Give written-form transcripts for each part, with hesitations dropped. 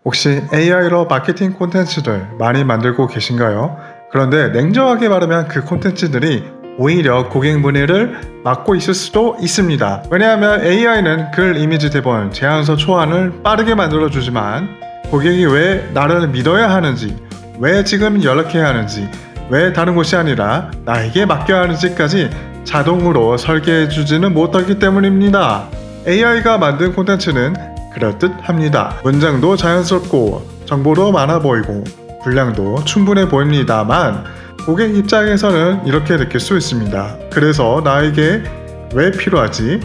혹시 AI로 마케팅 콘텐츠를 많이 만들고 계신가요? 그런데 냉정하게 말하면 그 콘텐츠들이 오히려 고객 문의를 막고 있을 수도 있습니다. 왜냐하면 AI는 글, 이미지, 대본, 제안서, 초안을 빠르게 만들어주지만 고객이 왜 나를 믿어야 하는지, 왜 지금 연락해야 하는지, 왜 다른 곳이 아니라 나에게 맡겨야 하는지까지 자동으로 설계해주지는 못하기 때문입니다. AI가 만든 콘텐츠는 그럴듯합니다. 문장도 자연스럽고 정보도 많아 보이고 분량도 충분해 보입니다만 고객 입장에서는 이렇게 느낄 수 있습니다. 그래서 나에게 왜 필요하지?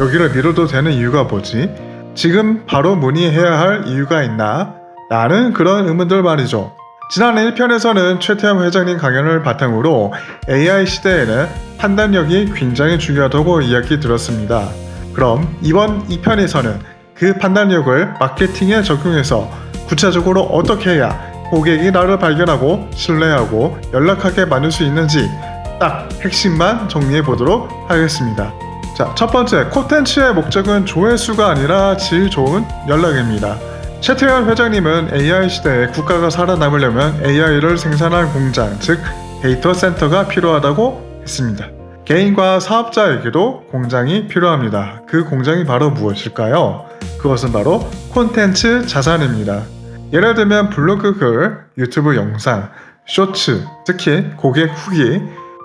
여기를 밀어도 되는 이유가 뭐지? 지금 바로 문의해야 할 이유가 있나? 라는 그런 의문들 말이죠. 지난 1편에서는 최태원 회장님 강연을 바탕으로 AI 시대에는 판단력이 굉장히 중요하다고 이야기 들었습니다. 그럼 이번 2편에서는 그 판단력을 마케팅에 적용해서 구체적으로 어떻게 해야 고객이 나를 발견하고 신뢰하고 연락하게 만들 수 있는지 딱 핵심만 정리해 보도록 하겠습니다. 자, 첫 번째, 콘텐츠의 목적은 조회수가 아니라 질 좋은 연락입니다. 최태원 회장님은 AI 시대에 국가가 살아남으려면 AI를 생산할 공장, 즉 데이터 센터가 필요하다고 했습니다. 개인과 사업자에게도 공장이 필요합니다. 그 공장이 바로 무엇일까요? 그것은 바로 콘텐츠 자산입니다. 예를 들면 블로그 글, 유튜브 영상, 쇼츠, 특히 고객 후기,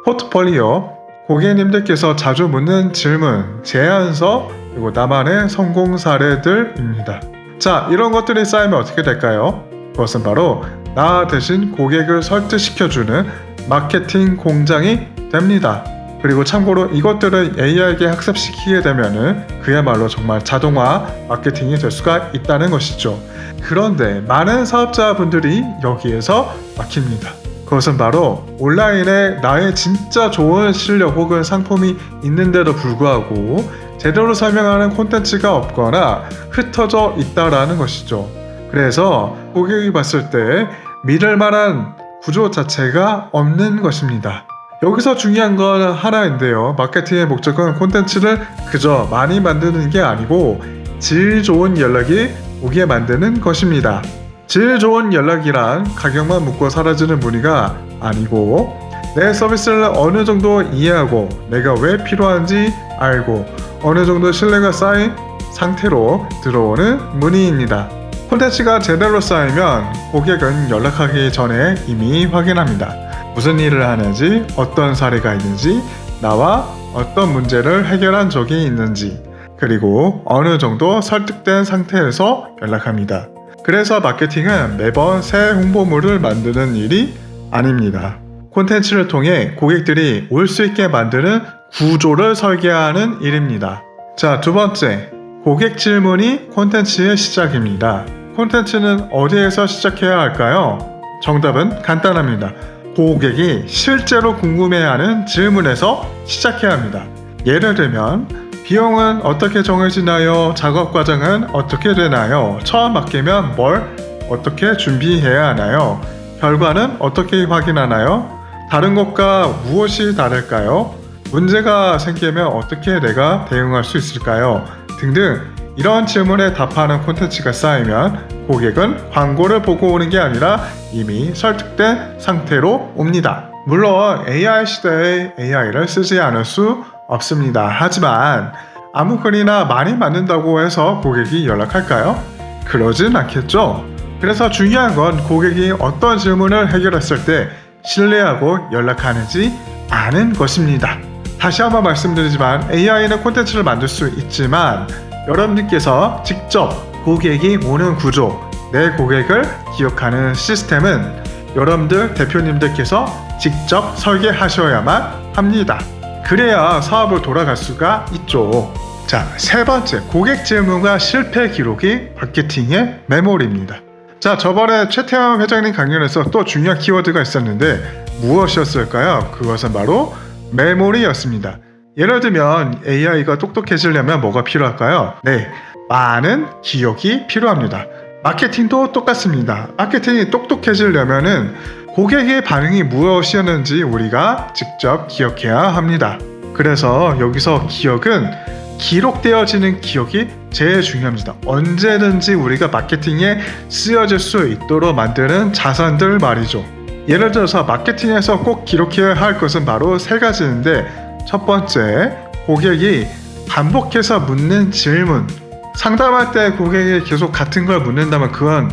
포트폴리오, 고객님들께서 자주 묻는 질문, 제안서, 그리고 나만의 성공 사례들입니다. 자, 이런 것들이 쌓이면 어떻게 될까요? 그것은 바로 나 대신 고객을 설득시켜주는 마케팅 공장이 됩니다. 그리고 참고로 이것들을 AI에게 학습시키게 되면은 그야말로 정말 자동화 마케팅이 될 수가 있다는 것이죠. 그런데 많은 사업자분들이 여기에서 막힙니다. 그것은 바로 온라인에 나의 진짜 좋은 실력 혹은 상품이 있는데도 불구하고 제대로 설명하는 콘텐츠가 없거나 흩어져 있다라는 것이죠. 그래서 고객이 봤을 때 믿을 만한 구조 자체가 없는 것입니다. 여기서 중요한 건 하나인데요. 마케팅의 목적은 콘텐츠를 그저 많이 만드는 게 아니고 질 좋은 연락이 오게 만드는 것입니다. 질 좋은 연락이란 가격만 묻고 사라지는 문의가 아니고 내 서비스를 어느 정도 이해하고 내가 왜 필요한지 알고 어느 정도 신뢰가 쌓인 상태로 들어오는 문의입니다. 콘텐츠가 제대로 쌓이면 고객은 연락하기 전에 이미 확인합니다. 무슨 일을 하는지, 어떤 사례가 있는지, 나와 어떤 문제를 해결한 적이 있는지, 그리고 어느 정도 설득된 상태에서 연락합니다. 그래서 마케팅은 매번 새 홍보물을 만드는 일이 아닙니다. 콘텐츠를 통해 고객들이 올 수 있게 만드는 구조를 설계하는 일입니다. 자, 두 번째, 고객 질문이 콘텐츠의 시작입니다. 콘텐츠는 어디에서 시작해야 할까요? 정답은 간단합니다. 고객이 실제로 궁금해하는 질문에서 시작해야 합니다. 예를 들면 비용은 어떻게 정해지나요? 작업 과정은 어떻게 되나요? 처음 맡기면 뭘 어떻게 준비해야 하나요? 결과는 어떻게 확인하나요? 다른 것과 무엇이 다를까요? 문제가 생기면 어떻게 내가 대응할 수 있을까요? 등등 이런 질문에 답하는 콘텐츠가 쌓이면 고객은 광고를 보고 오는 게 아니라 이미 설득된 상태로 옵니다. 물론 AI 시대에 AI를 쓰지 않을 수 없습니다. 하지만 아무 글이나 많이 만든다고 해서 고객이 연락할까요? 그러진 않겠죠. 그래서 중요한 건 고객이 어떤 질문을 해결했을 때 신뢰하고 연락하는지 아는 것입니다. 다시 한번 말씀드리지만 AI는 콘텐츠를 만들 수 있지만 여러분들께서 직접 고객이 오는 구조, 내 고객을 기억하는 시스템은 여러분들 대표님들께서 직접 설계하셔야만 합니다. 그래야 사업을 돌아갈 수가 있죠. 자, 세 번째, 고객 질문과 실패 기록이 마케팅의 메모리입니다. 자, 저번에 최태원 회장님 강연에서 또 중요한 키워드가 있었는데 무엇이었을까요? 그것은 바로 메모리였습니다. 예를 들면 AI가 똑똑해지려면 뭐가 필요할까요? 네, 많은 기억이 필요합니다. 마케팅도 똑같습니다. 마케팅이 똑똑해지려면은 고객의 반응이 무엇이었는지 우리가 직접 기억해야 합니다. 그래서 여기서 기억은 기록되어지는 기억이 제일 중요합니다. 언제든지 우리가 마케팅에 쓰여질 수 있도록 만드는 자산들 말이죠. 예를 들어서 마케팅에서 꼭 기록해야 할 것은 바로 세 가지인데, 첫 번째, 고객이 반복해서 묻는 질문. 상담할 때 고객이 계속 같은 걸 묻는다면 그건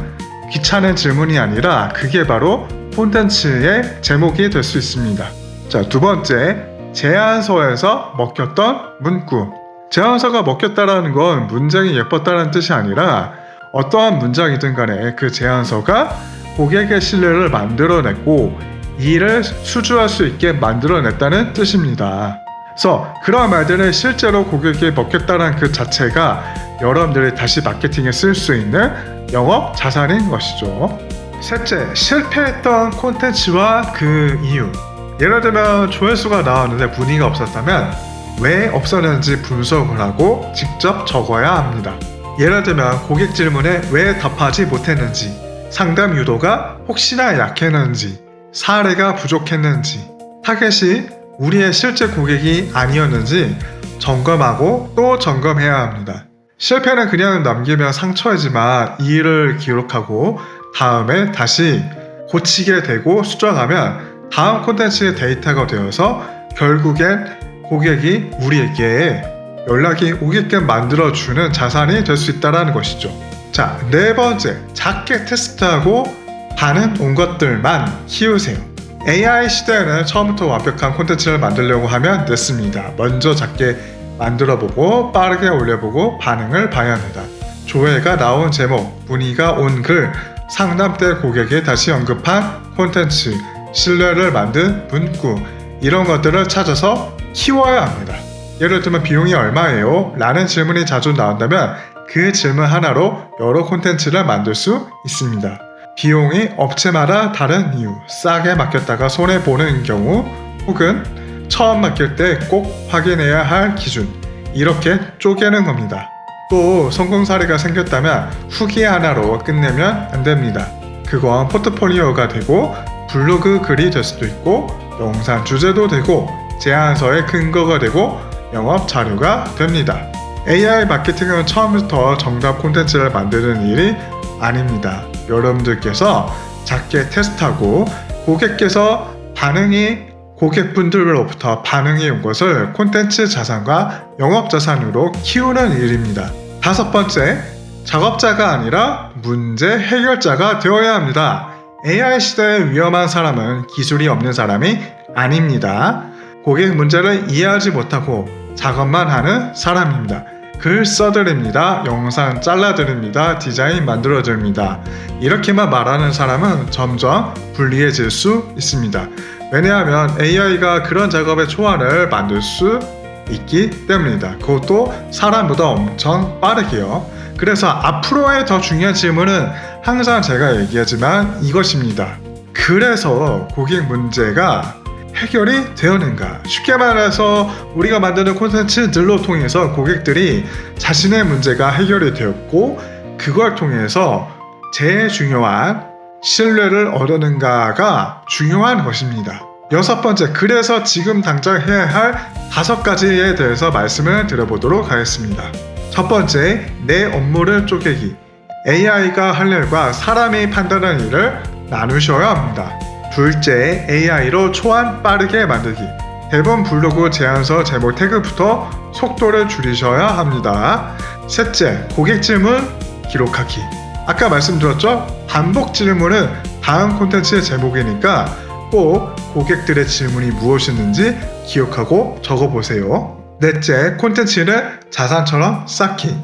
귀찮은 질문이 아니라 그게 바로 콘텐츠의 제목이 될 수 있습니다. 자, 두 번째, 제안서에서 먹혔던 문구. 제안서가 먹혔다라는 건 문장이 예뻤다는 뜻이 아니라 어떠한 문장이든 간에 그 제안서가 고객의 신뢰를 만들어냈고 일을 수주할 수 있게 만들어냈다는 뜻입니다. 그래서 그런 말들은 실제로 고객이 먹혔다는 그 자체가 여러분들이 다시 마케팅에 쓸 수 있는 영업 자산인 것이죠. 셋째, 실패했던 콘텐츠와 그 이유. 예를 들면 조회수가 나왔는데 문의가 없었다면 왜 없었는지 분석을 하고 직접 적어야 합니다. 예를 들면 고객 질문에 왜 답하지 못했는지, 상담 유도가 혹시나 약했는지, 사례가 부족했는지, 타겟이 우리의 실제 고객이 아니었는지 점검하고 또 점검해야 합니다. 실패는 그냥 남기면 상처이지만 이 일을 기록하고 다음에 다시 고치게 되고 수정하면 다음 콘텐츠의 데이터가 되어서 결국엔 고객이 우리에게 연락이 오게끔 만들어주는 자산이 될 수 있다는 것이죠. 자, 네 번째, 작게 테스트하고 반응 온 것들만 키우세요. AI 시대에는 처음부터 완벽한 콘텐츠를 만들려고 하면 늦습니다. 먼저 작게 만들어보고 빠르게 올려보고 반응을 봐야 합니다. 조회가 나온 제목, 문의가 온 글, 상담 때 고객이 다시 언급한 콘텐츠, 신뢰를 만든 문구, 이런 것들을 찾아서 키워야 합니다. 예를 들면 비용이 얼마예요? 라는 질문이 자주 나온다면 그 질문 하나로 여러 콘텐츠를 만들 수 있습니다. 비용이 업체마다 다른 이유, 싸게 맡겼다가 손해보는 경우, 혹은 처음 맡길 때 꼭 확인해야 할 기준, 이렇게 쪼개는 겁니다. 또 성공 사례가 생겼다면 후기 하나로 끝내면 안 됩니다. 그건 포트폴리오가 되고 블로그 글이 될 수도 있고 영상 주제도 되고 제안서의 근거가 되고 영업 자료가 됩니다. AI 마케팅은 처음부터 정답 콘텐츠를 만드는 일이 아닙니다. 여러분들께서 작게 테스트하고 고객께서 고객분들로부터 반응이 온 것을 콘텐츠 자산과 영업 자산으로 키우는 일입니다. 다섯 번째, 작업자가 아니라 문제 해결자가 되어야 합니다. AI 시대의 위험한 사람은 기술이 없는 사람이 아닙니다. 고객 문제를 이해하지 못하고 작업만 하는 사람입니다. 글 써드립니다. 영상 잘라드립니다. 디자인 만들어드립니다. 이렇게만 말하는 사람은 점점 불리해질 수 있습니다. 왜냐하면 AI가 그런 작업의 초안을 만들 수 있기 때문입니다. 그것도 사람보다 엄청 빠르게요. 그래서 앞으로의 더 중요한 질문은 항상 제가 얘기하지만 이것입니다. 그래서 고객 문제가 해결이 되었는가? 쉽게 말해서 우리가 만드는 콘텐츠들로 통해서 고객들이 자신의 문제가 해결이 되었고 그걸 통해서 제일 중요한 신뢰를 얻었는가가 중요한 것입니다. 여섯 번째, 그래서 지금 당장 해야 할 5가지에 대해서 말씀을 드려보도록 하겠습니다. 첫 번째, 내 업무를 쪼개기. AI가 할 일과 사람이 판단하는 일을 나누셔야 합니다. 둘째, AI로 초안 빠르게 만들기. 대본 블로그 제안서 제목 태그부터 속도를 줄이셔야 합니다. 셋째, 고객 질문 기록하기. 아까 말씀드렸죠? 반복 질문은 다음 콘텐츠의 제목이니까 꼭 고객들의 질문이 무엇이었는지 기억하고 적어보세요. 넷째, 콘텐츠를 자산처럼 쌓기.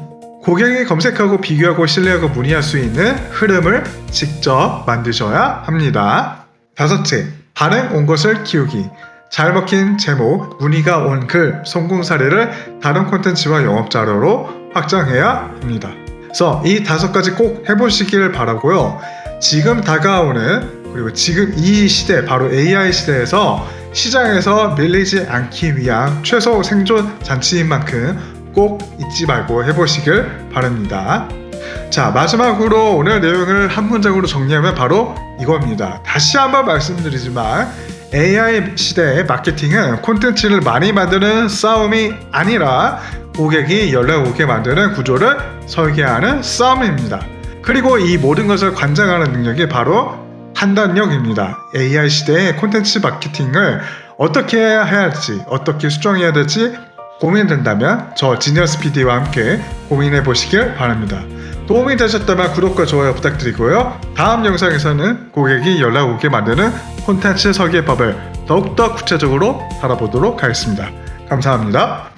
고객이 검색하고 비교하고 신뢰하고 문의할 수 있는 흐름을 직접 만드셔야 합니다. 다섯째, 반응 온 것을 키우기. 잘 먹힌 제목, 문의가 온 글, 성공 사례를 다른 콘텐츠와 영업 자료로 확장해야 합니다. 그래서 이 5가지 꼭 해보시길 바라고요. 지금 다가오는 그리고 지금 이 시대, 바로 AI 시대에서 시장에서 밀리지 않기 위한 최소 생존 잔치인 만큼 꼭 잊지 말고 해보시길 바랍니다. 자, 마지막으로 오늘 내용을 한 문장으로 정리하면 바로 이겁니다. 다시 한번 말씀드리지만 AI 시대의 마케팅은 콘텐츠를 많이 만드는 싸움이 아니라 고객이 연락 오게 만드는 구조를 설계하는 싸움입니다. 그리고 이 모든 것을 관장하는 능력이 바로 판단력입니다. AI 시대의 콘텐츠 마케팅을 어떻게 해야 할지, 어떻게 수정해야 될지 고민된다면 저 지니어스 PD와 함께 고민해 보시길 바랍니다. 도움이 되셨다면 구독과 좋아요 부탁드리고요. 다음 영상에서는 고객이 연락 오게 만드는 콘텐츠 설계법을 더욱더 구체적으로 알아보도록 하겠습니다. 감사합니다.